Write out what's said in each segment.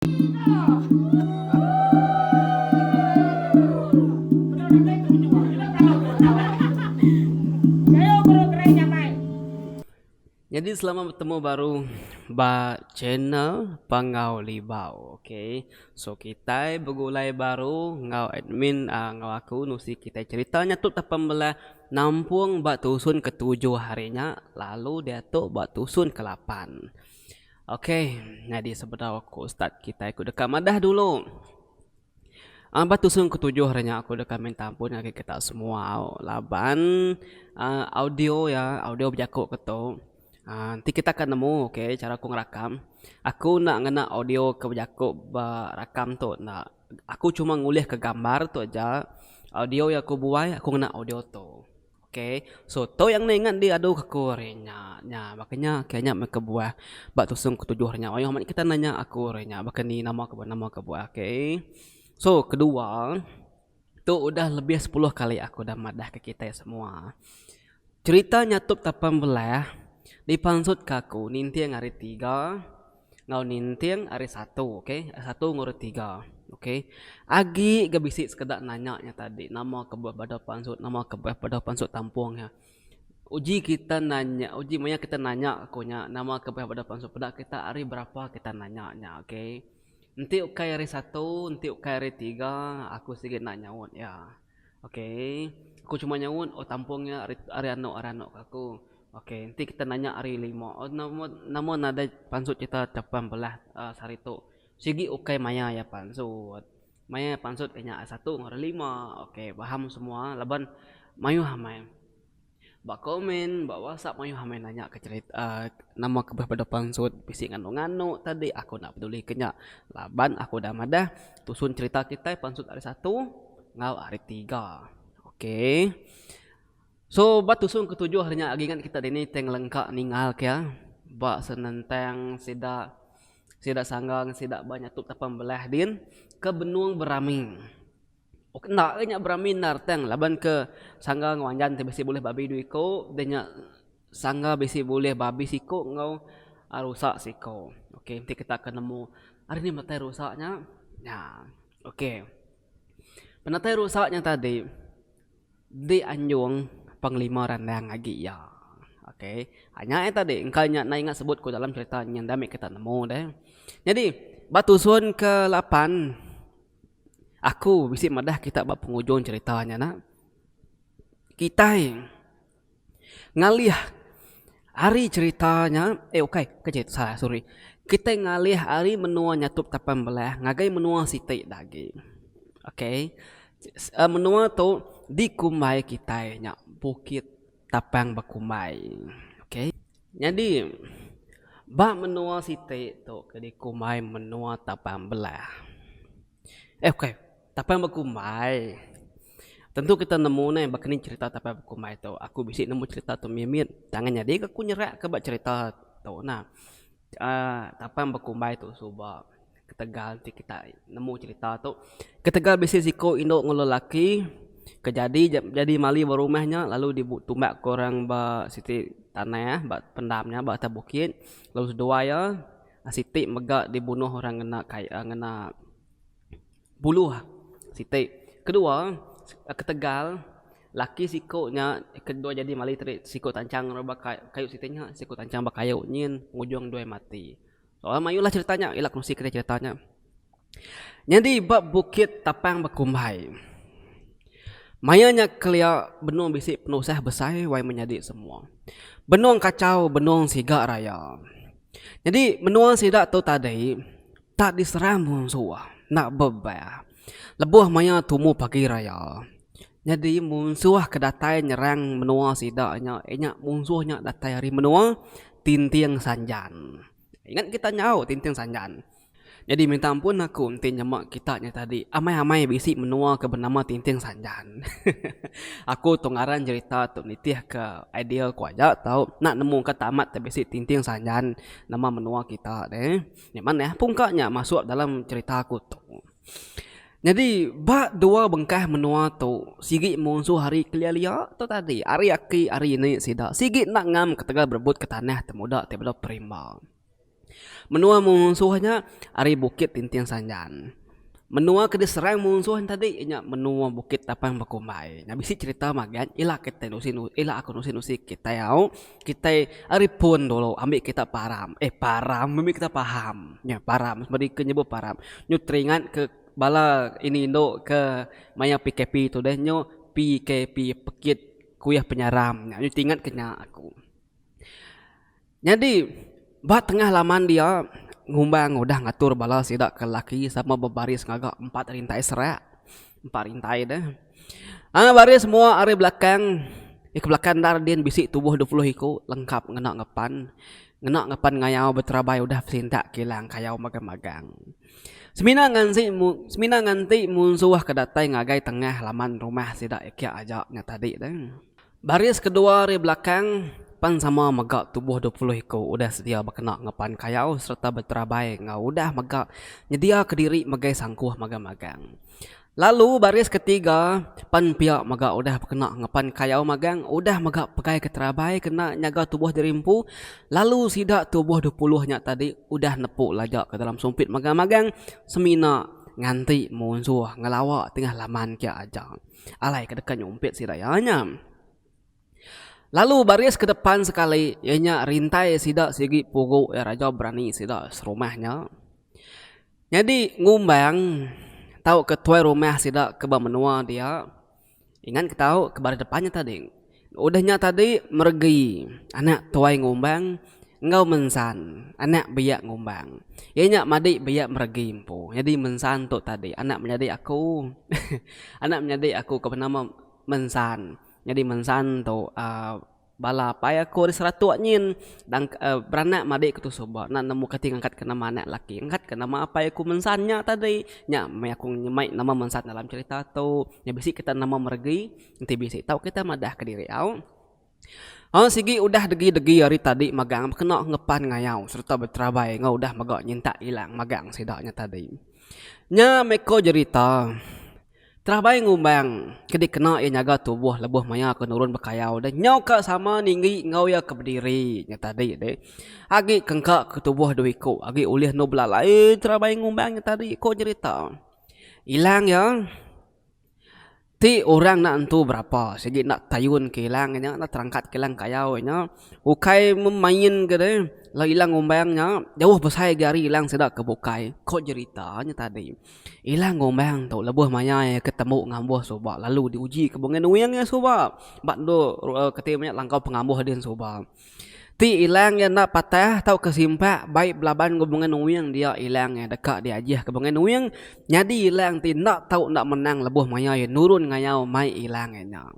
Jadi selamat bertemu baru ba channel Pangau Libau. Okay. So kita begulai baru ngau admin ngau aku nusi kita ceritanya tu tapam belah nampung bak tusun ke-7 harinya, lalu dia tu bak tusun ke-8. Okay. Jadi sebentar aku start kita ikut dekat madah dulu. Bak tusun ke-7 harinya aku dekat minta ampun lagi kita semua laban audio ya, audio berjakuk ketu. Nanti kita akan nemu cara aku ngerakam. Aku nak ngena audio ke Jakub rakam tu. Nah, aku cuma ngulih ke gambar tu aja. Audio yang aku buat, aku ngena audio tu. So tu yang ingat dia aduh aku renya. Makanya kayaknya mereka buah bak tusung ke-7 renya. Kita nanya aku renya, bahkan ni nama ke buah. So kedua, tu udah lebih 10 kali aku dah madah ke kita semua. Ceritanya tu tapam belah dipansut kaku nintiang hari 3 ngau nintiang hari 1, satu ngurut 3, agi gak bisik sekedar nanya tadi nama kebuah pada pansut, nama kebuah pada pansut tampung ya. Uji maya kita nanya akunya nama kebuah pada pansut pada kita hari berapa kita nanya nya, nanti ukai hari 1, nanti ukai hari 3 aku sedikit nak nyaut ya. Aku cuma nyaut tampungnya hari anu aku. Nanti kita nanya hari 5. Nama nada pansut kita capan belah sehari tu. Sigi ukai maya ya pansut. Maya pansut kayaknya 1 hari 5. Paham semua. Laban mayu hamai. Bak komen, bak WhatsApp mayu hamai nanya ke cerita nama kebah pada pansut bisik nganu-nganu tadi aku nak peduli kenya. Laban aku dah madah tusun cerita kita pansut hari 1 ngau hari 3. So bak tusun ke-7 harinya lagi kan kita dini teng lengkap ningal kya. Bak senentang sida sanggang sida banyak tu tapam belah din ke benuang beraming. Nak kanya beraming narteng laban ke sanggang wanjan te besi boleh babi duiko denya sangga besi boleh babi siko ngau rusak siko. Nanti kita akan nemu hari ni matai rusaknya. Ya. Penatai rusaknya tadi di Anjung Panglima Randang lagi ya. Hanya tadi engkau nak ingat sebut ku dalam cerita yang dami kita nemu deh. Jadi batusun ke-8 aku bisik madah kita bab penghujung ceritanya nak. Kita ngalih hari ceritanya salah sorry. Kita ngalih hari menua nyatup tapan belah ngagai menua sitik lagi. Menua tu di kumai kita nya Bukit Tapang Bakumai. Jadi bak menua sitik tu ke di kumai menua Tapang belah. Tapang Bakumai. Tentu kita nemu nih bakal cerita Tapang Bakumai tu. Aku bisik nemu cerita tu mimit. Jangan jadi aku nyerak ke bak cerita tu. Nah, Tapang Bakumai tu subak Ketegal nanti kita nemu cerita tu. Ketegal bisik siko induk ngololaki jadi mali berumahnya lalu ditumbak korang ba siti tanah ya, ba pendamnya ba atas bukit. Lalu kedua ya siti megak dibunuh orang ngena buluh siti. Kedua ketegal laki sikonya kedua jadi mali siko tancang roba kayu sitinya siko tancang ba kayu nyin ujung dua mati. Soalnya mayulah ceritanya ilak nusi kita ceritanya. Jadi bab Bukit Tapang Bakumai. Mayanya kelia benung bisik penusah besar wai menjadi semua. Benung kacau, benung siga raya. Jadi benung sidak tu tadi tak diserang musuh nak bebaya. Lebuh maya tumu pagi raya. Jadi musuh kedatai nyerang menua sidaknya, musuhnya datai hari menua tintiang sanjan. Ingat kita nyau tintiang sanjan. Jadi minta ampun aku nanti nyemak kitanya tadi. Amai-amai bisik menua ke bernama tintiang sanjan. Aku tunggaran cerita tu nitih ke ideal ku aja tahu nak nemu ke tamat bisik tintiang sanjan nama menua kita deh. Mana pungkaknya masuk dalam cerita aku tu. Jadi bak dua bengkah menua tu sigi musuh hari kelia-lia tu tadi. Hari aki hari ini sida. Sigi nak ngam ketegal berebut ke tanah temuda tiba-tiba perimba. Menua musuhnya ari bukit tintiang sanjan. Menua ke diserang musuh tadi nya menua bukit tapang bakumai. Nya bisi cerita magan ila kita ila aku nusi kita yau kita ari pun dulu ambil kita param. Param ambil kita paham. Nya param seperti kenyebut param. Nyu teringat ke bala ini indo ke maya PKP itu deh nyu PKP pekit kuyah penyaram. Nyu teringat kenya aku. Jadi bat tengah laman dia ngumbang udah ngatur bala sidak ke laki sama berbaris ngagak 4 rintai serak 4 rintai dah. Baris semua ari belakang ke belakang dardin bisi tubuh 20 iku lengkap ngena ngepan ngayau beterabai udah sinta kilang kayau magang-magang. Semina nganti musuh kedatai ngagai tengah laman rumah sidak ikia ajaknya tadi dah. Baris kedua ari belakang pan sama megak tubuh 20 iku udah sedia berkena ngepan kayau serta berterabai ngau udah megak nyedia kediri megai sangkuh magang-magang. Lalu baris ketiga pan pihak megak udah berkena ngepan kayau magang udah megak pegai keterabai kena nyaga tubuh dirimpu. Lalu sidak tubuh 20 nya tadi udah nepuk lajak ke dalam sumpit magang-magang semina nganti musuh ngelawak tengah laman kia aja. Alai kedekat nyumpit sidayanya. Lalu baris ke depan sekali ianya rintai sidak sigi pugu raja berani sidak serumahnya. Jadi ngumbang tahu ketua rumah sidak ke menua dia. Ingat tahu ke baris depannya tadi. Udahnya tadi mergi anak tuai ngumbang ngau mensan anak biak ngumbang. Ianya madi biak mergi empu. Jadi mensan tu tadi anak menjadi aku. Anak menjadi aku ke nama mensan. Jadi mensan tu bala paya ko di seratu nyin dan beranak made ku tu soba nak nemu kating angkat ke nama anak laki angkat ke nama apa aku mensannya tadi nya mai aku nyemai nama mensan dalam cerita tu nya bisi kita nama mergi nanti bisi tahu kita madah ke diri au. Sigi udah degi-degi hari tadi magang kena ngepan ngayau serta berterabai ngau udah magak nyinta hilang magang sidaknya tadi. Nya meko cerita terabai ngumbang kedik kena ia nyaga tubuh lebuh maya ke nurun bekayau dan nyau ka sama ninggi ngau ya ke berdiri nya tadi deh agi kengka ke tubuh duiku agi ulih no belalai terabai ngumbang nya tadi ko cerita hilang ya ti orang nak entu berapa segi nak tayun kilang nya nak terangkat kilang kayau nya ukai memain ke deh lah hilang ngumbangnya jauh besar gari hilang sedak ke bukai ko ceritanya tadi hilang ngumbang tu lebuh maya ketemu ngambuh soba lalu diuji ke bengen uyangnya soba bak do ketimanya langkau pengambuh din soba ti hilang ya nak patah tau kesimpak baik belaban ke bengen uyang dia hilang ya dekat dia aja ke bengen uyang jadi hilang ti nak tau nak menang lebuh maya ya nurun ngayau mai hilang nya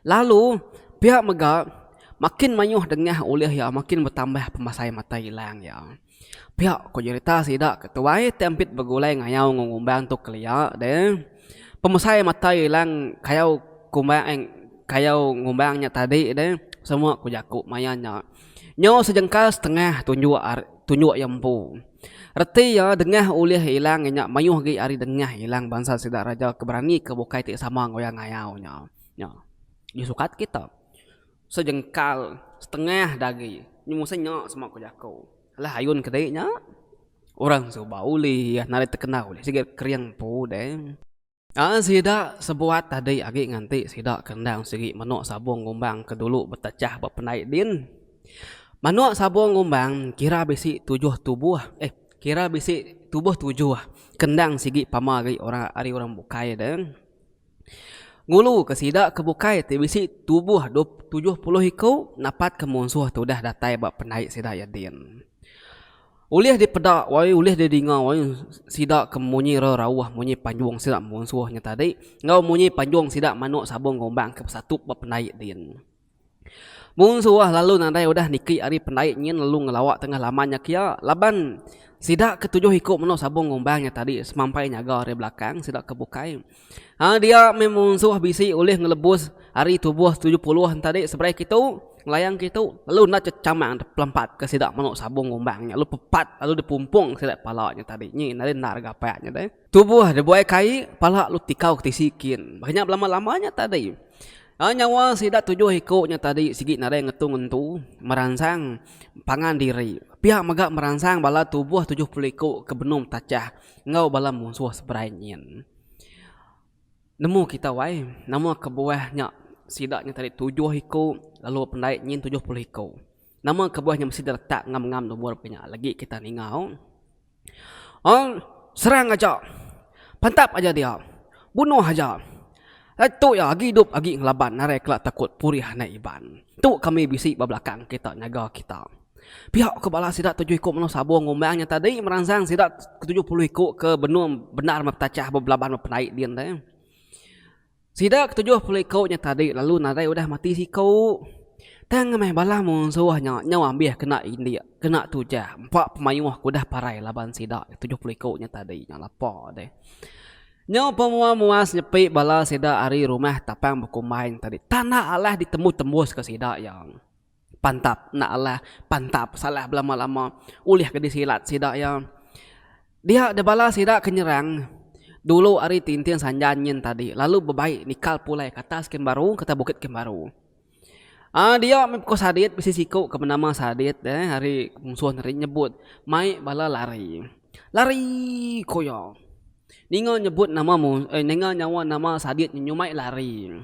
lalu pihak megak makin manyuh dengah oleh ya makin bertambah pemasai mata hilang ya. Pihak ko cerita sidak ketuai tempit begulai ngayau ngumbang tu kelia deh. Pemasai mata hilang kayau kumbang kayau ngumbangnya tadi deh. Semua ku jaku mayanya. Nyo sejengkal setengah tunjuk yampu. Reti ya dengah oleh hilang nya mayuh gi ari dengah hilang bangsa sidak raja keberani kebukai ti sama ngoyang ngayau nya. Nya. Disukat kita. Sejengkal setengah dagi nyumusnya semua ko jaku lah hayun kedainya orang soba uli ya nari terkenal uli sige kriang pu deh sida sebuat tadi agi nganti sida kendang sigi manuk sabung ngumbang ke dulu betecah bepenai din manuk sabung ngumbang kira bisi 7 tubuh kira bisi tubuh 7 kendang sigi pamagi orang ari orang bukai deh ngulu kesida kebukai tbisi tubuh 70 iku napat ke musuh tu dah datai bak penai sida yadin. Ulih di pedak wai ulih di dinga wai sida kemunyi rawah munyi panjung sida musuhnya tadi ngau munyi panjung sida manuk sabung gombang ke satu bak penai din. Musuh lalu nandai udah niki ari penai nyin lalu ngelawak tengah lamanya kia laban sidak ketujuh ikut menok sabung ngombangnya tadi semampai nyaga dari belakang sidak kebukai. Dia memusuh bisi oleh ngelebus hari tubuh 70-an tadi seberai kitu ngelayang kitu lalu nak cecamang pelempat ke sidak menok sabung ngombangnya lalu pepat lalu dipumpung sidak palanya tadi nyi nari nar gapanya deh. Tubuh dibuai kai pala lu tikau tisikin. Banyak lama-lamanya tadi. Nyawa sida 7 hikuknya tadi sigi nare ngetu merangsang pangan diri. Pihak megak merangsang bala tubuh 70 hikuk ke benum tacah ngau bala musuh seberaiin. Nemu kita wai, nama kebuahnya sidaknya tadi 7 hikuk lalu pendai nyin 70 hikuk. Nama kebuahnya mesti terletak ngam-ngam nomor punya lagi kita ningau. Serang aja. Pantap aja dia. Bunuh aja. Tu ya hidup agi ngelaban nare kelak takut purih na iban. Tu kami bisik belakang kita nyaga kita. Pihak kepala sidak 7 hikuk meno sabung ngombangnya tadi merangsang sidak ke 70 hikuk ke benum benar maptacah bebelaban mapenaik dia teh. Sidak ke 70 hikuknya tadi lalu nare udah mati hikuk. Tang meh bala musuhnya nyawa ambih kena India, kena tujah. 4 pemayuh kudah parai laban sidak 70 hikuknya tadi nya lapo deh. Nyawa pemuas nyepi bala sida ari rumah tapang berkumain tadi. Tanah Allah ditemu-tembus ke sida yang pantap. Nak Allah pantap salah belama-lama. Ulih ke disilat sida yang. Dia ada bala sida kenyerang. Dulu ari tintin sanjanyin tadi. Lalu bebaik nikal pulai kata skin baru, kata bukit kin baru. Dia mengko sadit bisi siku ke nama sadit hari musuh hari nyebut. Mai bala lari. Lari koyo. Ningo nyebut namamu, ningo nyawa nama sadit nyumai lari.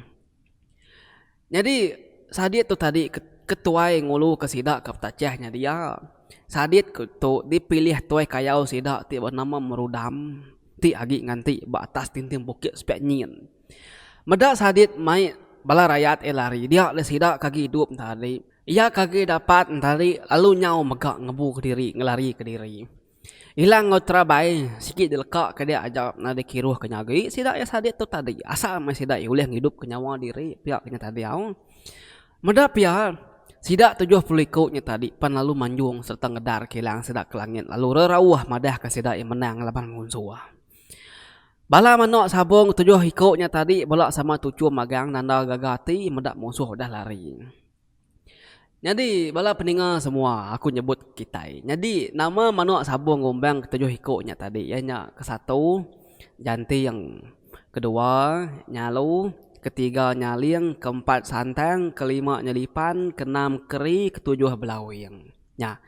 Jadi sadit tu tadi ketuai ngulu ke sidak ke tacahnya dia. Sadit tu dipilih tuai kayau sidak ti bernama merudam. Ti agi nganti batas tintim bukit spek nyin. Meda sadit mai bala rakyat lari. Dia le sidak kaki hidup tadi. Ia kaki dapat tadi lalu nyau megak ngebu ke diri, ngelari ke diri. Hilang ngotra baik sikit dilekak ke dia ajak na dikiruh ke nyagi sidak ya sadit tu tadi asal mai sidak ulih hidup ke nyawa diri pihak nya tadi au medap ya sidak 70 hikuknya tadi pan lalu manjung serta ngedar kilang sidak ke langit lalu rerauah madah ke sidak yang menang laban musuh bala manok sabung 7 hikuknya tadi bolak sama tucu magang nanda gagati medap musuh dah lari. Jadi bala peninga semua aku nyebut kita. Jadi nama manuk sabung gombang ke 7 hikuknya tadi ianya ke 1 janti yang kedua nyalu, ketiga nyaling, keempat santang, kelima nyelipan, keenam keri, ketujuh belawing. Nya,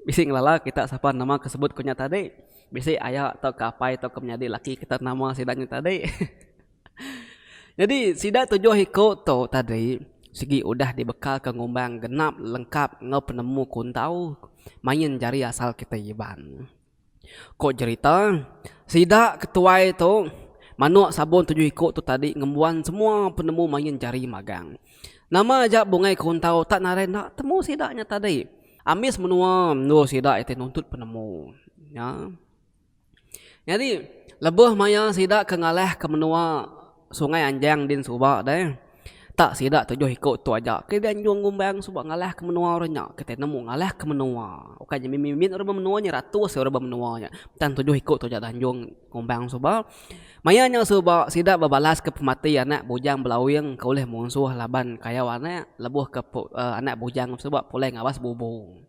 bisi ngelala kita siapa nama kesebut kunya tadi. Bisi ayah atau kapai atau kemenyadi laki kita nama sidaknya tadi. Jadi sidak 7 hikuk tu tadi segi udah dibekal ke ngombang genap lengkap ngau penemu kuntau main jari asal kita iban. Kok cerita sidak ketua itu manuk sabun 7 hikuk tu tadi ngembuan semua penemu main jari magang. Nama aja bungai kuntau tak naren nak temu sidaknya tadi. Amis menua menua sidak itu nuntut penemu. Ya. Jadi lebih maya sidak ke ngaleh ke menua sungai Anjang din Subak deh. Tak sidak 7 hikuk tu aja. Kita anjung gumbang subak ngalah ke menua orangnya. Kita nemu ngalah ke menua. Okanya mimin orang menuanya ratus orang menuanya. Dan 7 hikuk tu aja anjung gumbang subak. Mayanya subak sidak berbalas ke pemati anak bujang belawing kau oleh musuh laban kayawana lebuh ke anak bujang subak pulai ngawas bubung.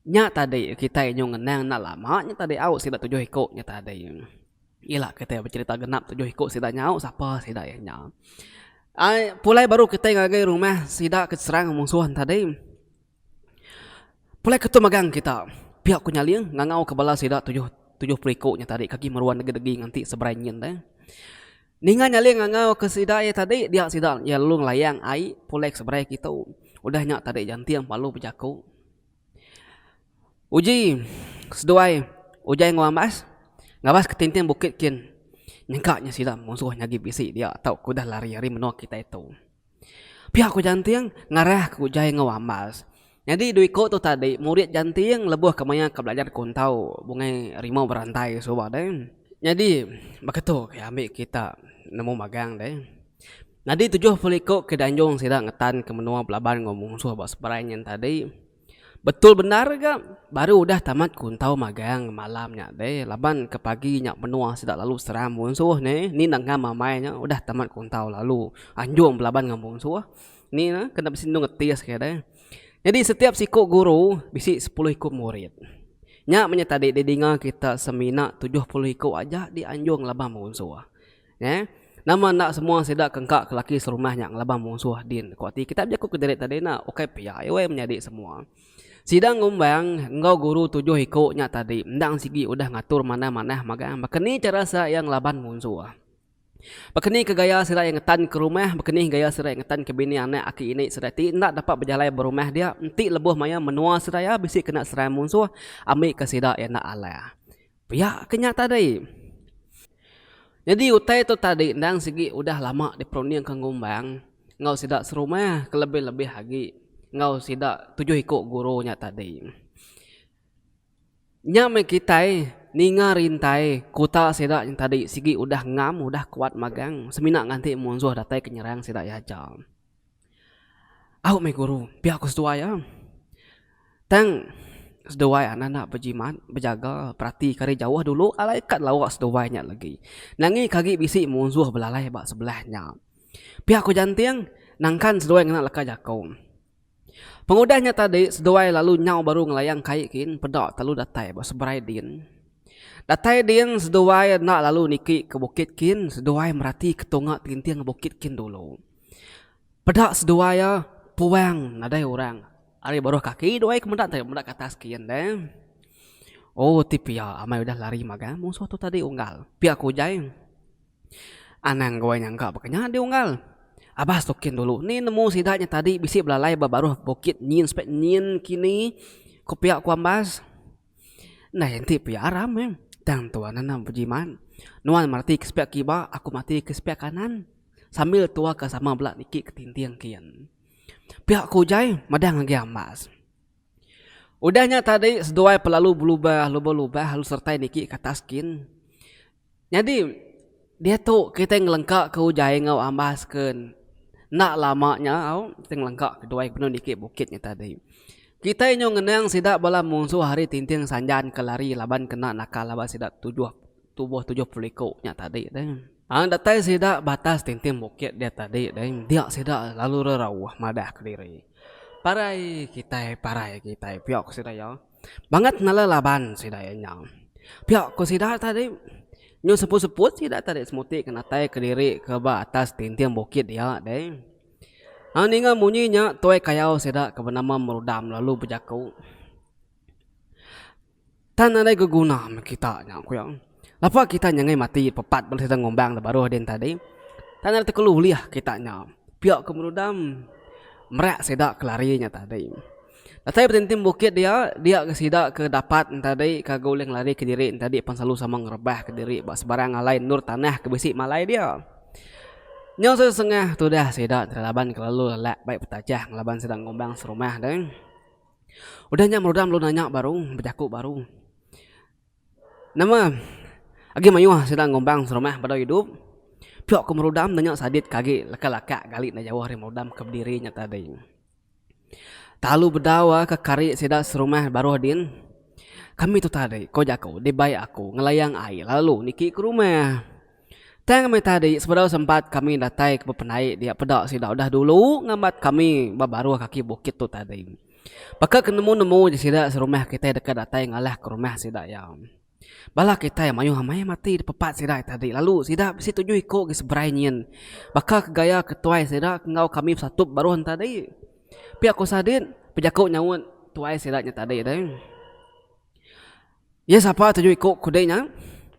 Nya tadi kita anjung ngenang nak lama nya tadi au sidak 7 hikuk nya tadi. Iyalah kita bercerita genap 7 hikuk sidak nyau siapa sidak yang nyau. Pulai baru kita ngagai rumah sidak keserang musuhan tadi. Pulai ketu magang kita. Pihak ku nyaling ngangau ke bala sidak 70 hikuknya tadi kaki meruan degi-degi nganti seberanyin teh. Ninga nyaling ngangau ke sidak tadi dia sidak ya lu layang ai pulai seberai kita. Udah nyak tadi jantiang palu bejaku. Uji seduai ujai ngambas. Ngabas ketintin bukit kin. Nyengkaknya sidak musuh nyagi bisi dia tahu ku dah lari-lari menua kita itu. Pihak ku jantiang ngarah ku jaya ngawambas. Jadi duiko tu tadi murid jantiang lebuh kemanya ke belajar kuntau bungai rimau berantai soba deh. Jadi begitu kayak ambil kita nemu magang deh. Jadi 7 hikuk ke danjung sidak ngetan ke menua belaban ngomong musuh bos perayaan tadi. Betul benar ke? Baru udah tamat kuntau magang malamnya deh. Laban ke paginya menua sidak lalu seram musuh nih. Ni nangga mamainya udah tamat kuntau lalu anjung belaban ngomong musuh. Ni nah kena bisindung ngetis kayak deh. Jadi setiap sikuk guru bisi 10 hikuk murid. Nya menyata di dinga kita semina 70 hikuk aja di anjung labang musuh. Ya. Nama nak semua sida kengkak ke laki serumah yang labang musuh din. Kuati kita biar ku kederit tadi na oke pia ewe menjadi semua. Sidang ngumbang ngau guru 7 hikoknya tadi. Ndang sigi udah ngatur mana-mana magang. Makani cara sa yang laban musuh. Bakeni ke gaya sira yang ngetan ke rumah, bakeni gaya sira yang ngetan ke bini anak aki ini sira ti nak dapat berjalan berumah dia, enti lebuh maya menua sira ya bisi kena sira musuh, ambil ke sida yang nak ala. Ya kenyata tadi. Jadi utai tu tadi ndang segi udah lama di perunian kengumbang, ngau sida serumah kelebih-lebih lagi, ngau sida 7 ikut gurunya tadi. Nyame kitai ninga rintai kuta sida yang tadi sigi udah ngam udah kuat magang semina nganti musuh datai kenyerang sida ya jam. Aku me guru pihak aku sedua ya. Tang sedua anak-anak berjimat berjaga perhati kari jauh dulu alai kat lawak sedua nya lagi. Nangi kagi bisi musuh belalai bak sebelahnya. Pihak aku jantiang nangkan sedua yang nak leka jakau. Pengudahnya tadi sedua lalu nyau baru ngelayang kaikin pedak telu datai bak seberai din. Datai din seduai nak lalu niki ke bukit kin, seduai merati ketongak tintiang bukit kin dulu. Pedak seduai ya puang nadai orang. Ari baru kaki doai kemudak tadi kemudak ke atas kin deh. Oh tipi ya amai udah lari maga musuh tu tadi unggal. Pia aku jai. Anang gue nyangka bakanya dia unggal. Abas tokin dulu. Ni nemu sidaknya tadi bisi belalai baru bukit nyin spek nyin kini. Ku pia aku ambas. Nah enti pia aram ya. Dan tuan nanam berjiman. Nuan mati ke sepiak kiba, aku mati ke sepiak kanan. Sambil tua ke sama belak niki ketintiang kian. Pihak kujai, madang lagi ambas. Udahnya tadi seduai pelalu berubah, lubah-lubah, lalu sertai niki ke atas kin. Jadi, dia tu kita ngelengkak ke ujai ngau ambas ken. Nak lamanya, kita ngelengkak kedua penuh niki bukitnya tadi. Kita inyo ngenang sidak bala musuh hari tinting sanjan kelari laban kena nakal laban sidak tubuh 70 nya tadi deh. Datai sidak batas tinting bukit dia tadi deh. Dia sidak lalu rerauh madah kediri. Parai kita piok sidak ya. Banget nala laban sidak nya. Piok ko sidak tadi nyo seput-seput sidak tadi semuti kena tai kediri ke batas tinting bukit dia deh. Ninga munyinya tuai kayau seda kebenama merudam lalu berjaku. Tan ada guna kita aku yang. Lapa kita nyangai mati pepat balik sedang ngombang baru den tadi. Tan ada tekelu liah kita nya. Pihak ke merudam merak seda kelarinya tadi. Tapi penting bukit dia ke sida ke dapat tadi ke goleng lari ke diri tadi pan selalu sama ngerebah ke diri bak sebarang lain nur tanah ke besi malai dia. Nyau sesengah tu dah sida terlaban kelalu lelak baik petajah ngelaban sedang ngombang serumah deh. Udahnya merudam lu nanya baru berjaku baru. Nama agi mayuh sedang ngombang serumah pada hidup. Piok ke merudam nanya sadit kaki laka-laka gali na jauh hari merudam ke berdirinya tadi. Talu berdawa ke kari sida serumah baru din. Kami tu tadi kau jaku di bayi aku ngelayang air lalu niki ke rumah. Tang kami tadi sebenarnya sempat kami datai ke penaik dia pedak sida udah dulu ngamat kami baru kaki bukit tu tadi. Maka nemu sida serumah kita dekat datai ngalah ke rumah sida yang. Bala kita yang mayu hamai mati di pepat sida tadi. Lalu sida bisi 7 ikut ke seberainya. Maka gaya ketuai sida ngau kami satu baru tadi. Pi aku sadin pejakuk nyawun tuai sida nya tadi deh. Ya siapa 7 ikut kudenya?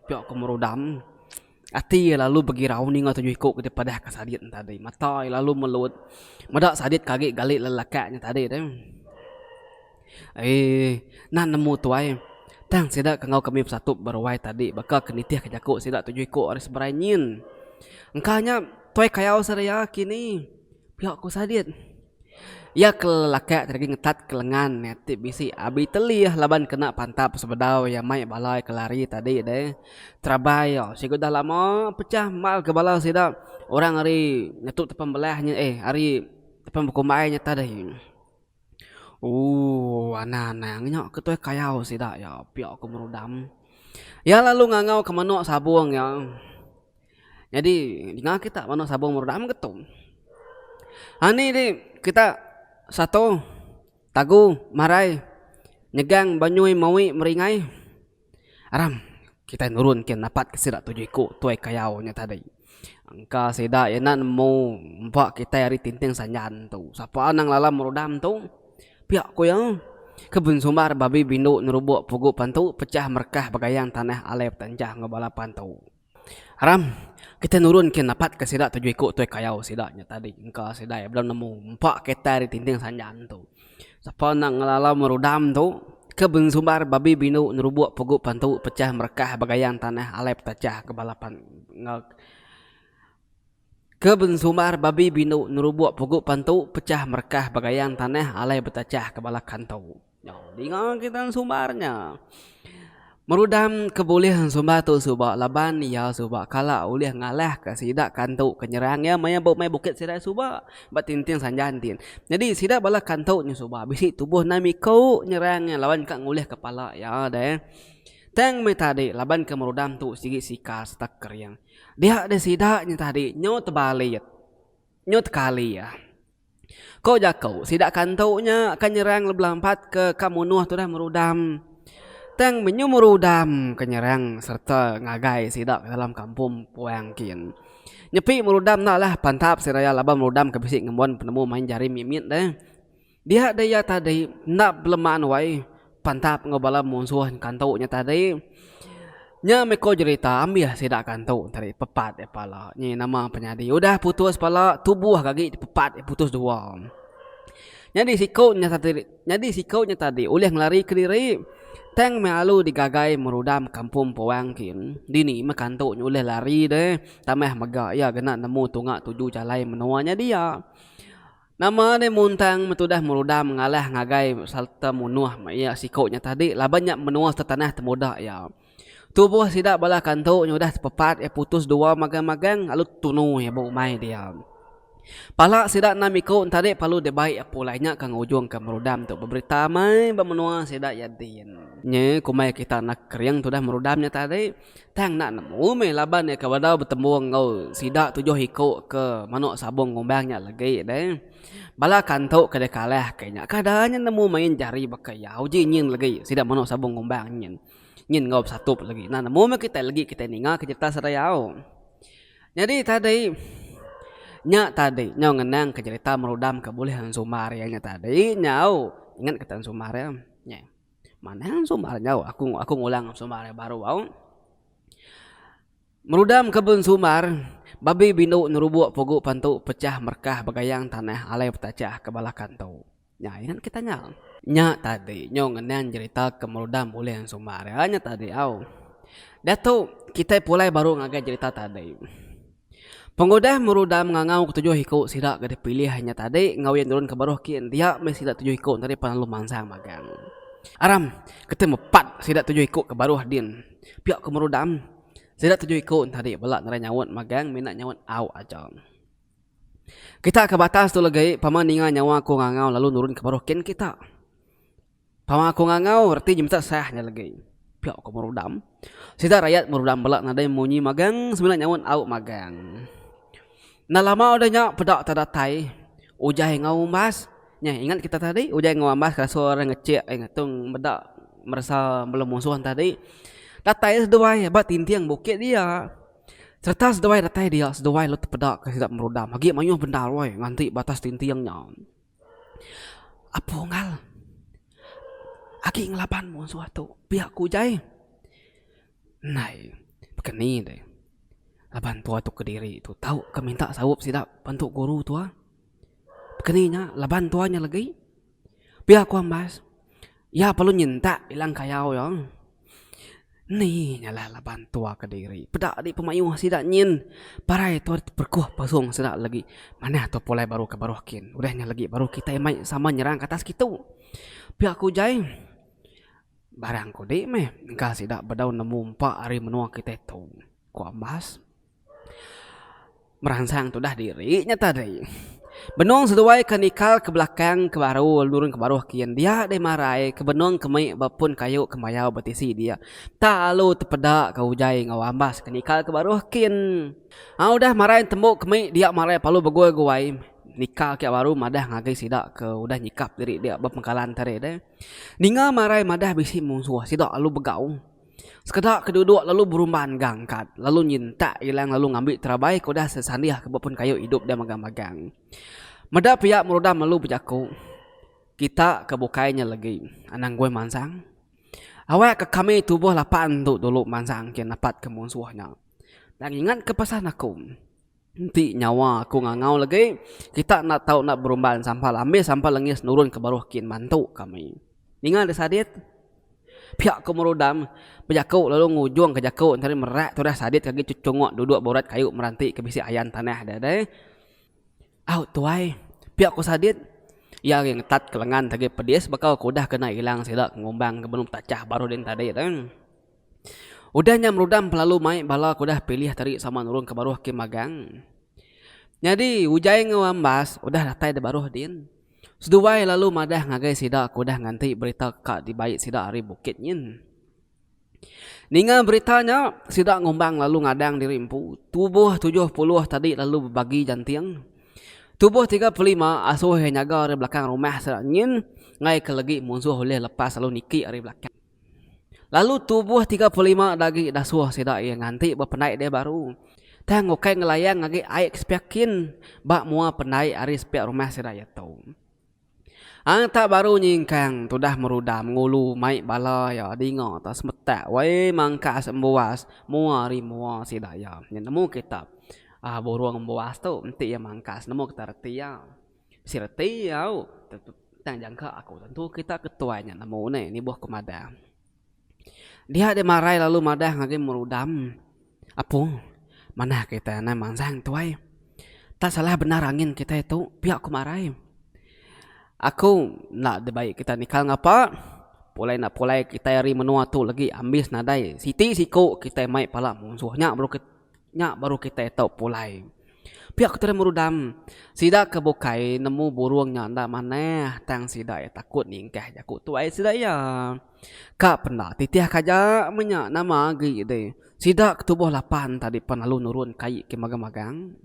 Pi aku merudam. Ati lalu bergirau ni ngau 7 ikut daripada kasadit tadi. Mata lalu melut. Madak sadit kaki galik lelakaknya tadi deh. Nan nemu tuai. Tang sida kengau kami satu berwai tadi. Bakal kenitiah kejakuk sida 7 ikut ada seberanyin. Engkanya tuai kayau saya kini. Pihak ku sadit. Ya kelakak tergi ngetat kelengan neti bisi abi telih laban kena pantap sebedau ya mai balai kelari tadi deh. Terabai yo si dah lama pecah mal ke balau sida. Orang hari nyetuk tepan belahnya hari tepan bukumainya tadi. Anak-anak nyok ketua kayau sida ya piok aku merudam. Ya lalu ngangau ke manuk sabung ya. Jadi ngau kita manuk sabung merudam ketum. Ani di kita satu tagu marai nyegang banyui mawi meringai aram kita nurun ken dapat ke sida 7 ikut tuai kayau nya tadi. Angka sida ya nan mo mbak kita hari tinting sanyan tu. Sapa nang lalam merodam tu? Pihak ko yang kebun sumbar babi bindu nerubuk pugu pantu pecah merkah bagayang tanah alep tanjah ngebalapan tu. Haram kita nurun ke napat ke sida tujuh ikut tu kayau sidanya tadi. Angka sida ya belum nemu mbak kita hari tinting sanyan tu. Sapa nang lalam merodam tu? Kebun sumbar babi bindu nerubuk pugu pantu pecah merkah bagayang tanah alep tanjah kebalapan Kebun sumbar babi bindu nerubuk puguk pantu pecah merkah bagayang tanah alai betacah kebala kantau. Dengar kita sumbarnya. Merudam kebolehan sumbar tu subak laban ya subak kala ulih ngalah ke sidak kantu kenyerangnya maya mai bukit sidak subak batinting sanjantin. Jadi sidak bala kantu nya subak bisi tubuh nami kau nyerangnya lawan kak ngulih kepala ya deh. Tang me tadi laban ke merudam tu sigi sikar stak yang dia ada sidaknya tadi nyot balik nyot kali ya. Kau jakau sidak kantunya akan nyerang leblampat ke kamunuh tu dah merudam. Tang menyu merudam kenyerang serta ngagai sidak dalam kampung Puangkin. Nyepi merudam nak lah pantap seraya laban merudam ke bisik ngembon penemu main jari mimit deh. Dia daya tadi nak beleman wai pantap ngobala musuh kantunya tadi. Nya meko cerita ambil sidak kantu tadi pepat pala. Ni nama penyadi. Udah putus pala tubuh kaki pepat putus dua. Jadi sikaunya tadi oleh ngelari ke diri. Tang malu digagai merudam kampung Puangkin. Dini makantu oleh lari deh. Tamah megak ya kena nemu tungak tuju calai menuanya dia. Nama dia muntang metudah merudam ngalah ngagai salta munuh ya sikaunya tadi. Labanyak menua setanah temudak ya. Tubuh sidak bala kantu udah pepat putus dua magang-magang lalu tunu ya bau mai dia. Pala sidak namiko tadi palu de baik pulainya kang ujung ke merudam tu berita mai bemenua sidak yadin. Nye kumai kita nak kering tu dah merudamnya tadi. Tang nak nemu me laban ya kawadau bertemu ngau sidak tujuh hiko ke manuk sabung ngombangnya lagi deh. Bala kantu kada kalah kayaknya kadanya nemu main jari bakaya uji nyin lagi sidak manuk sabung ngombang nyin. Nyin ngau satu lagi. Nah, nemu kita lagi kita ninga ke cerita serayau. Jadi tadi nyau ngenang ke cerita merudam kebolehan sumar ya tadi nyau ingat kata sumar ya. Nya. Mana sumar nyau aku ngulang sumar baru bau. Merudam kebun sumar babi bindu nerubuk puguk pantu pecah merkah bagayang tanah alai petacah kebala kantau. Nya ingat kita nyau. Nya tadi nyong ngenang cerita kemerudam boleh yang sumar ya nya tadi au. Dato kita pulai baru ngagai cerita tadi. Pengodah merudam ngangau ketujuh hiku sidak gede pilih hanya tadi ngawin turun ke baruh kian dia me sidak tujuh hiku tadi panalu mansang magang. Aram ketemu pat sidak tujuh hiku ke baruh din. Pihak kemerudam sidak tujuh hiku tadi belak nara nyawat magang minat nyawat au aja. Kita ke batas tu lagi paman ninga nyawa aku ngangau lalu nurun ke baruh kian kita. Paman aku ngangau arti jemta sahnya lagi. Pihak kemerudam sidak rakyat merudam belak nadai munyi magang sebenarnya nyawat au magang. Nah lama udahnya pedak tadatai ujai ngau mas. Nya ingat kita tadi ujai ngau mas kalau suara ngecek ngatung bedak merasa belum musuhan tadi. Datai seduai bat tintiang bukit dia. Serta seduai datai dia seduai lu pedak ke sidak merudam. Hagi mayuh bendar woi nganti batas tintiangnya. Apa ngal? Hagi ngelaban musuh tu pihak kujai. Nai begini deh. Laban tua tu ke diri tu tahu ke minta sawup sidak bantu guru tua. Bekeninya laban tuanya lagi. Biar aku ambas. Ya perlu nyinta bilang kayau ya. Ni nyalah laban tua ke diri. Pedak di pemayuh sidak nyin. Parai tua berkuah pasung sidak lagi. Mana tu polai baru ke baruhkin. Udahnya lagi baru kita emai sama nyerang ke atas kita. Biar aku jai. Barang ko di meh. Engkau sidak berdaun nemu 4 hari menua kita tu. Ku ambas. Merangsang tu dah dirinya tadi. Benong seduai kenikal ke belakang ke baru lurun ke baruh kian dia de marai ke benong kemai bapun kayu kemayau betisi dia. Tak lalu tepedak ke ujai ngawambas kenikal ke baruh kian. Udah marai tembuk kemai dia marai palu beguai-guai. Nikah ke baru madah ngagai sidak ke udah nyikap diri dia bapengkalan tadi deh. Ninga marai madah bisi musuh sidak lalu begau. Sekedak keduduk lalu berumbaan gangkat. Lalu nyinta hilang lalu ngambil terabai kuda sesandiah kebapun kayu hidup dia magang-magang. Meda pihak merudam lalu berjaku. Kita kebukainya lagi. Anang gue mansang. Awak ke kami tubuh lapan tu dulu mansang kian dapat ke musuhnya. Dan ingat ke pesan aku. Nanti nyawa aku ngangau lagi. Kita nak tahu nak berumbaan sampah lambe sampah lengis nurun ke baruh kian mantu kami. Ingat sadit. Pihak kemerudam berjakau lalu ngujung ke jakau antara merak tu dah sadit kaki cucungok duduk borat kayu merantik ke bisi ayan tanah dah dah. Out tuai. Pihak ku sadit ya yang tat kelengan tadi pedis bakal kudah kena hilang sidak ngombang ke belum tacah baru den tadi dah. Udahnya merudam pelalu mai bala kudah pilih tadi sama nurun ke baruh ke magang. Jadi ujai ngawambas udah datai de baruh din. Seduai lalu madah ngagai sidak kudah nganti berita kak di bait sidak hari bukit nyin. Ninga beritanya sidak ngombang lalu ngadang di rimpu. Tubuh 70 tadi lalu berbagi jantiang. Tubuh 35 asuh yang nyaga dari belakang rumah sidak nyin. Ngai ke lagi musuh oleh lepas lalu niki dari belakang. Lalu tubuh 35 lagi dasuh sidak yang nganti berpenai dia baru. Tang ngokai ngelayang ngagi aik sepiakin. Bak mua penai hari sepiak rumah sidak ya tau. Tak baru nyingkang tudah merudam ngulu mai bala ya dingo tas metak wai mangkas embuas muari mua sidaya nemu kitab boruang embuas tu enti ya mangkas nemu kita reti ya si reti ya tang jangka aku tentu kita ketuanya nemu ni buah kemada dia de marai lalu madah ngagi merudam apu mana kita na mansang tuai tak salah benar angin kita itu pihak kemarai. Aku nak debaik kita nikal ngapa? Pulai kita hari menua tu lagi ambis nadai. Siti siku kita mai pala musuhnya baru kita tahu pulai. Pihak kita merudam. Sida kebukai nemu burungnya ndak mana tang sida ya takut ningkah jaku tu ai sida ya. Kak pernah titiah kaja menya nama gi de. Sida ketubuh lapan tadi penalu nurun kai ke magang-magang.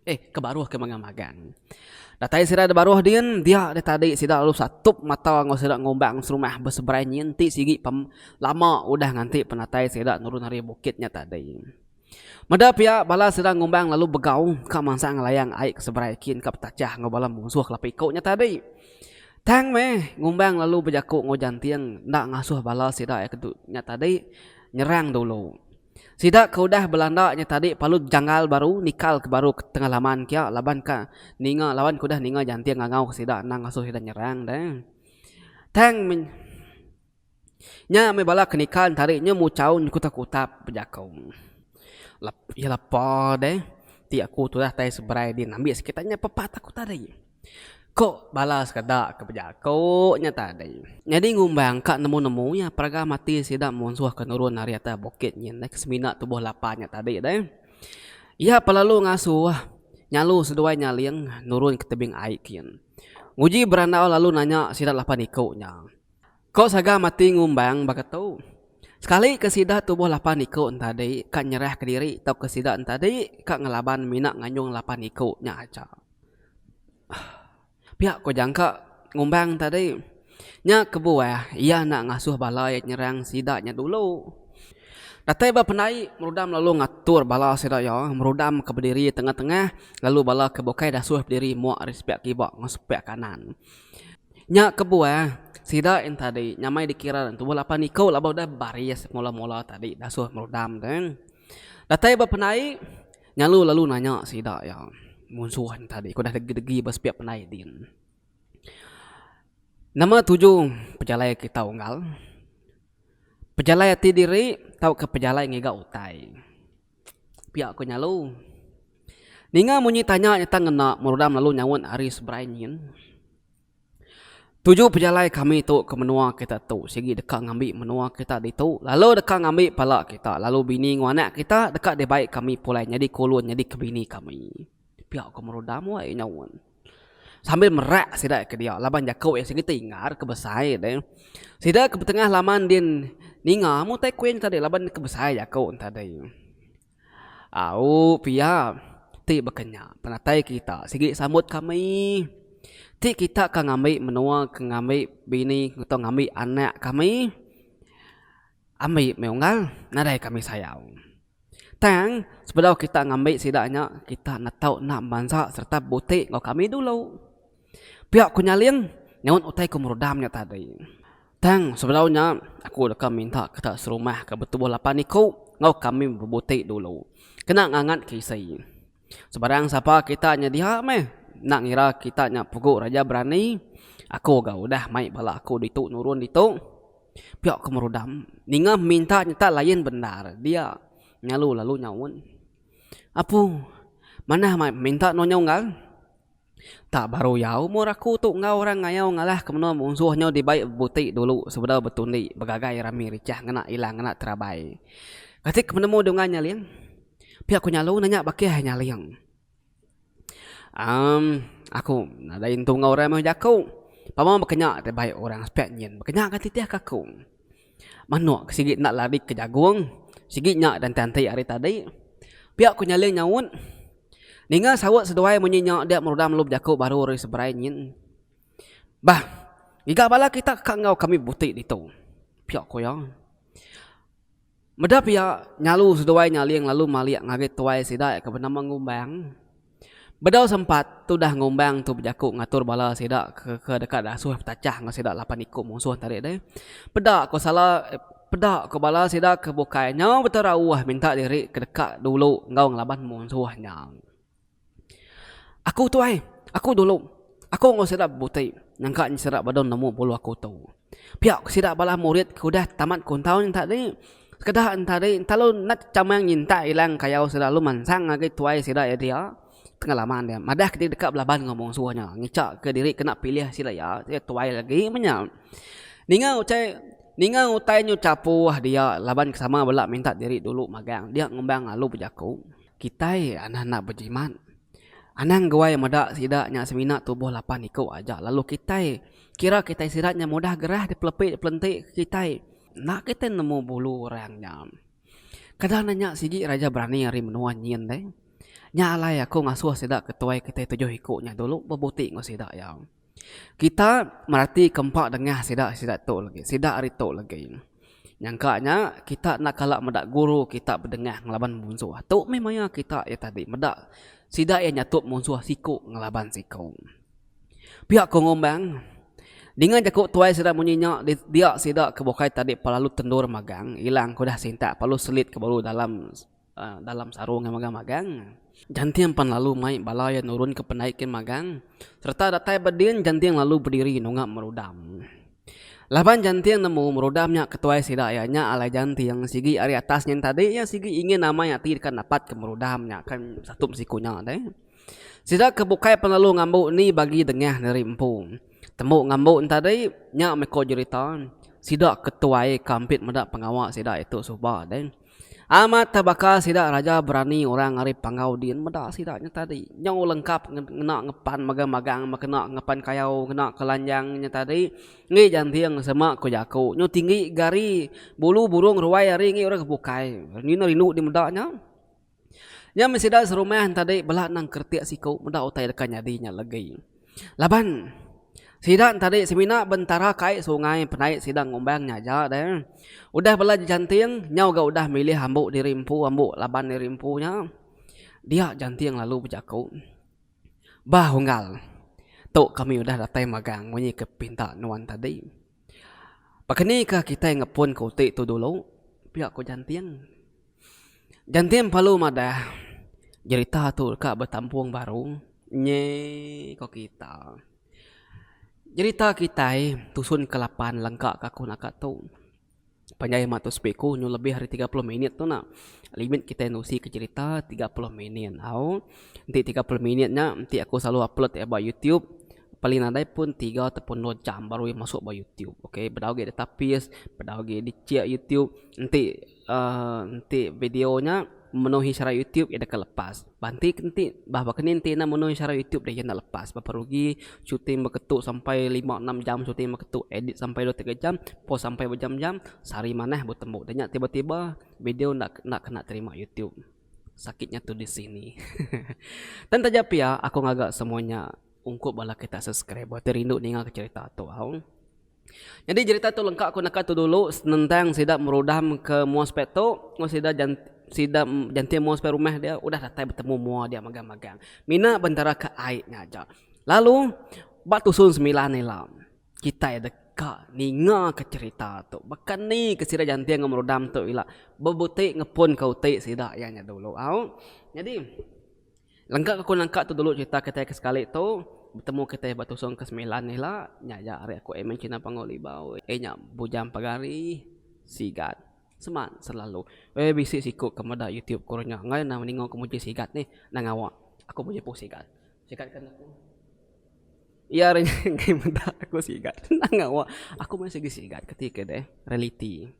Ke baruh ke magang-magang. Datai sira de baruh din dia de tadi sida lalu satup mata ngau sida ngombang serumah berseberai nyinti sigi lama udah nganti penatai sida nurun hari bukitnya tadi. Mada pia bala sida ngombang lalu begau ka mansang layang aik seberai kin ka petacah ngau bala musuh kelapa ikutnya tadi. Tang meh ngombang lalu bejaku ngau jantiang ndak ngasuh bala sida ya kedutnya tadi nyerang dulu. Sida kaudah Belanda nya tadi palu janggal baru nikal ke baru ke tengah laman kia laban ka ninga lawan kudah ninga jantiang ngangau sida nang ngasuh sida nyerang dah. Tang nya me bala kenikan tarik nya mu caun kutap-kutap pejakau. Ya lapa deh. Ti aku tu dah tai seberai din ambil sekitarnya pepat aku tadi. Kok balas kada ke pejakau nya tadi. Jadi ngumbang kak nemu-nemunya praga mati sida musuh ke nurun hari atas bukit nyen nek semina tubuh lapanya tadi deh. Ya pelalu ngasuh nyalu seduai nyaliang nurun ke tebing aik yen. Nguji berandau lalu nanya sida lapan ikunya. Kok saga mati ngumbang bakatau. Sekali ke sida tubuh lapan ikut tadi kak nyerah ke diri tau ke sida tadi kak ngelaban minak nganyung lapan ikutnya aja. Pihak ko jangka ngombang tadi nya kebuah ia nak ngasuh bala yang nyerang sidaknya dulu. Datai ba penai merudam lalu ngatur bala sidak ya merudam ke berdiri tengah-tengah lalu bala ke bokai dasuh berdiri muak respek kibak ngasuh kanan. Nya kebuah sidak yang tadi nyamai dikira tu bola paniko labau dah baris mula-mula tadi dasuh merudam dan. Datai ba penai nyalu lalu nanya sidak ya musuhan tadi ko dah degi-degi baspiak penai din. Nama 7 pejalai kita unggal. Pejalai ti diri tau ke pejalai ngega utai. Pihak ko nyalu. Ninga munyi tanya nyata ngena merudam lalu nyawon hari seberai nyin. 7 pejalai kami tu ke menua kita tu. Sigi dekat ngambil menua kita di tu. Lalu dekat ngambil pala kita. Lalu bini nganak kita dekat dia baik kami pulai jadi kulun jadi kebini kami. Pihak ko merudam wai nyawon. Sambil merak sida ke dia laban jakau yang segi tingar ke besai deh. Sida ke tengah laman din ninga mu tai kuen tadi laban ke besai jakau tadi. Au pia ti bekenya penatai kita segi sambut kami. Ti kita ka ngambil menua ke ngambil bini atau ngambil anak kami. ambil meunggal nadai kami sayang. Tang sebelum kita ngambil sidaknya kita nak tahu nak bansa serta butik ngau kami dulu. Pihak ku nyaling nyawan utai ku merudamnya tadi. Tang sebelumnya aku dah minta kita serumah ke betul lapan iku ngau kami berbutik dulu. Kena ngangat kisai. Sebarang siapa kita nya dia meh nak ngira kita nya puguk raja berani. Aku gak udah mai bala aku dituk nurun dituk. Pihak ku merudam. Ninga minta nyata lain benar dia. Nyalu lalu nyawun. Apu, mana minta no nyawang? Tak baru yau mur aku tu ngau orang ngayau ngalah kemenua musuhnya di baik butik dulu sebelah betundi bagagai rami ricah ngena ilang ngena terabai. Ketik menemu dengan nyaliang. Pihak ku nyalu nanya bakih nyaliang. Aku nadain tu ngau orang mau jaku. Pama berkenyak te baik orang spek nyen. Berkenyak ke titiah kaku. Manuk sigit nak lari ke jagung. Sigit nyak dan tantai hari tadi. Pihak ku nyaling nyawun. Ninga sawat seduai menyenyak dia merudam lub jaku baru hari seberai nyen. Bah, giga bala kita kangau kami butik itu. Pihak ku ya. Meda pihak nyalu seduai nyaling lalu maliak ngagit tuai sidak ke bernama ngumbang. Bedau sempat tu dah ngumbang tu berjaku ngatur bala sidak ke dekat dasuh petacah ngau sidak lapan ikut musuh tadi deh. Pedak ko salah pedak ke bala sidak ke bukainya betul rawah minta diri ke dekat dulu ngau ngelaban musuhnya. Aku tu aku dulu. Aku ngau sidak butik. Nyangka ni sidak badon nemu bulu aku tu. Pihak sidak bala murid kudah tamat kuntau ni tadi. Sekedah tadi kalau nak camang nyinta ilang kayau sidak lu mansang ngagi tuai sidak ya dia. Pengalaman dia. Madah kita dekat belaban ngomong suahnya. Ngicak ke diri kena pilih sidak ya. Dia tuai lagi menyal. Ninga utai nyu capu dia laban sama belak minta diri dulu magang. Dia ngembang lalu berjaku. Kita anak-anak berjimat. Anang gawai madak sidaknya semina tubuh lapan ikut aja. Lalu kita kira kita sidaknya mudah gerah di pelentik kita. Nak kita nemu bulu orangnya. Kadang nanya sigi raja berani hari menuan nyen deh. Nyalai aku ngasuh sidak ketuai kita tujuh ikutnya dulu berbutik ngau sidak ya. Kita merati kempak dengah sidak tu lagi. Sidak hari tu lagi. Nyangkanya kita nak kalak medak guru kita berdengah ngelaban musuh. Tu memangnya kita ya tadi medak sidak yang nyatup musuh siku ngelaban siku. Pihak ku ngombang. Dengan jakuk tuai sidak munyinya dia sidak kebukai tadi pelalu tendur magang. Hilang ku dah sintak palu selit ke baru dalam sarung yang magang-magang. Jantiang pan lalu mai balaya nurun ke penaikin magang. Serta datai berdin jantiang lalu berdiri nungak merudam. Laban jantiang nemu merudamnya ketuai sidaknya alai jantiang sigi ari atasnya tadi yang sigi ingin namanya tidak dapat ke merudamnya kan satu sikunya deh. Sidak kebukai pan lalu ngambu ni bagi dengah nerimpu. Temu ngambu tadi nya meko jeritan. Sidak ketuai kampit medak pengawal sidak itu subah deh. Amat tabaka sidak raja berani orang arif pangau din medak sidaknya tadi. Nyau lengkap ngena ngepan magang-magang kena ngepan kayau kena kelanjangnya tadi. Ngi jantiang semak ko jaku. Nyu tinggi gari bulu burung ruai hari ngi orang kebukai. Ni rinu di medaknya. Nya mesidak serumah tadi belak nang kertiak siku medak utai dekat nyadinya lagi. Laban sidak tadi semina bentara kai sungai penaik sidang ngombangnya aja deh. Udah bela jantiang nyau ga udah milih hambuk di rimpu hambuk laban di rimpunya. Dia jantiang lalu berjaku. Bah unggal. Tok kami udah datai magang bunyi ke pinta nuan tadi. Pakani kah kita ngepun kuti tu dulu. Pihak ko jantiang. Jantiang palu madah. Cerita tu kak bertampung baru. Nye kok kita. Cerita kita tusun ke-8 lengkap kaku nak tu. Panjai matu speku nyu lebih hari 30 minit tu nak. Limit kita nusi ke cerita 30 minit. Nanti 30 minitnya nanti aku selalu upload ya ba YouTube. Paling nadai pun 3 ataupun 2 jam baru masuk ba YouTube. Okey, bedau ge tapis, bedau ge di YouTube. Nanti videonya memenuhi syarat YouTube ya dekat lepas. Banti nanti bahwa keninti na memenuhi syarat YouTube dia nak lepas. Bapa rugi syuting berketuk sampai 5-6 jam syuting berketuk, edit sampai 2-3 jam, post sampai berjam-jam, sehari maneh bertemu. Dan tiba-tiba video nak kena terima YouTube. Sakitnya tu di sini. Dan tapi ya aku ngagak semuanya ungkup bala kita subscribe. Terindu ningal ke cerita tu. Jadi cerita tu lengkap aku nak tu dulu tentang sidak merudam ke mua spek tu, sidak sidak janti mua spek rumah dia udah datang bertemu mua dia magang-magang. Mina bentara ke aitnya aja. Lalu batu sun 9 ni lah. Kita ya dekat ninga ke cerita tu. Bahkan ni ke sidak janti yang merudam tu ila bebutik ngepun kau tik sidak yang dulu. Jadi lengkap aku nangkap tu dulu cerita kita ke sekali tu bertemu kita batu song ke 9 ni lah nyaya hari aku emen Cina pangoli bau nya bujam pagari sigat seman selalu bisik sikut kepada YouTube kurnya ngai na ningo aku muji sigat ni nang awak aku muji pu sigat kan aku iya renya ngai mentah aku sigat nang awak aku masih sigat ketika deh reality